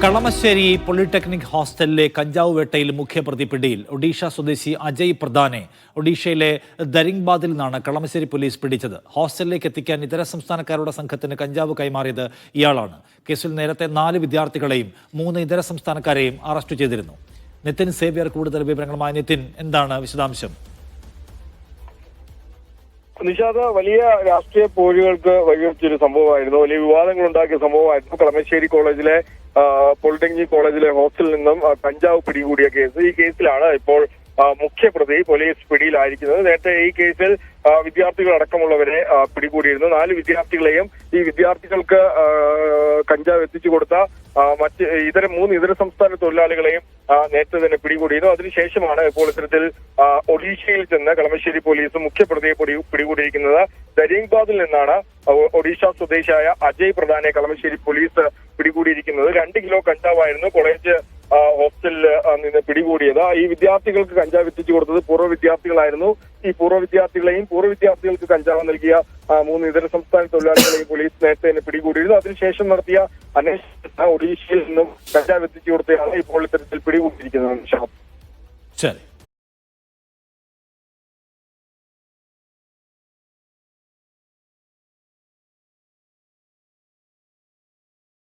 Kalamassery polytechnic ഹോസ്റ്റലിലെ കഞ്ചാവ് വേട്ടയിൽ മുഖ്യപ്രതി പിടിയിൽ. ഒഡീഷ സ്വദേശി അജയ് പ്രധാനെ ഒഡീഷയിലെ ദരിംഗ്ബാദിൽ നിന്നാണ് കളമശ്ശേരി പോലീസ് പിടിച്ചത്. ഹോസ്റ്റലിലേക്ക് എത്തിക്കാൻ ഇതര സംസ്ഥാനക്കാരുടെ സംഘത്തിന് കഞ്ചാവ് കൈമാറിയത് ഇയാളാണ്. കേസിൽ നേരത്തെ 4 വിദ്യാർത്ഥികളെയും 3 ഇതര സംസ്ഥാനക്കാരെയും അറസ്റ്റ് ചെയ്തിരുന്നു. നിതിൻ സേവ്യർ കൂടുതൽ വിവരങ്ങളുമായി. നിതിൻ, എന്താണ് വിശദാംശം? നിഷാദ്, വലിയ രാഷ്ട്രീയ പോരുകൾക്ക് വഴിവെച്ചൊരു സംഭവമായിരുന്നു. വലിയ വിവാദങ്ങൾ ഉണ്ടാക്കിയ സംഭവമായിരുന്നു. കളമശ്ശേരി കോളേജിലെ പോളിടെക്നിക് കോളേജിലെ ഹോസ്റ്റലിൽ നിന്നും കഞ്ചാവ് പിടികൂടിയ കേസ്. ഈ കേസിലാണ് ഇപ്പോൾ മുഖ്യപ്രതി പോലീസ് പിടിയിലായിരിക്കുന്നത്. നേരത്തെ ഈ കേസിൽ വിദ്യാർത്ഥികൾ അടക്കമുള്ളവരെ പിടികൂടിയിരുന്നു. 4 വിദ്യാർത്ഥികളെയും ഈ വിദ്യാർത്ഥികൾക്ക് കഞ്ചാവ് എത്തിച്ചു കൊടുത്ത മറ്റ് 3 ഇതര സംസ്ഥാന തൊഴിലാളികളെയും നേരത്തെ തന്നെ പിടികൂടിയിരുന്നു. അതിനുശേഷമാണ് ഇപ്പോൾ ഇത്തരത്തിൽ ഒഡീഷയിൽ ചെന്ന് കളമശ്ശേരി പോലീസ് മുഖ്യപ്രതിയെ പിടികൂടിയിരിക്കുന്നത്. ദരിംഗ്ബാദിൽ നിന്നാണ് ഒഡീഷ സ്വദേശിയായ അജയ് പ്രധാനെ കളമശ്ശേരി പോലീസ് പിടികൂടിയിരിക്കുന്നത്. 2 കിലോ കഞ്ചാവായിരുന്നു കോളേജ് ഹോസ്റ്റലിൽ നിന്ന് പിടികൂടിയത്. ഈ വിദ്യാർത്ഥികൾക്ക് കഞ്ചാവ് എത്തിച്ചു കൊടുത്തത് പൂർവ്വ വിദ്യാർത്ഥികളായിരുന്നു. ഈ പൂർവ്വ വിദ്യാർത്ഥികൾക്ക് കഞ്ചാവ് നൽകിയ 3 ഇതര സംസ്ഥാന തൊഴിലാളികളെയും പോലീസ് നേരത്തെ തന്നെ പിടികൂടിയിരുന്നു. അതിനുശേഷം നടത്തിയ അന്വേഷണത്തിൽ ഒഡീഷയിൽ നിന്നും കഞ്ചാവ് എത്തിച്ചു കൊടുത്തയാണ് ഇപ്പോൾ ഇത്തരത്തിൽ പിടികൂടിയിരിക്കുന്നത്. ശരി.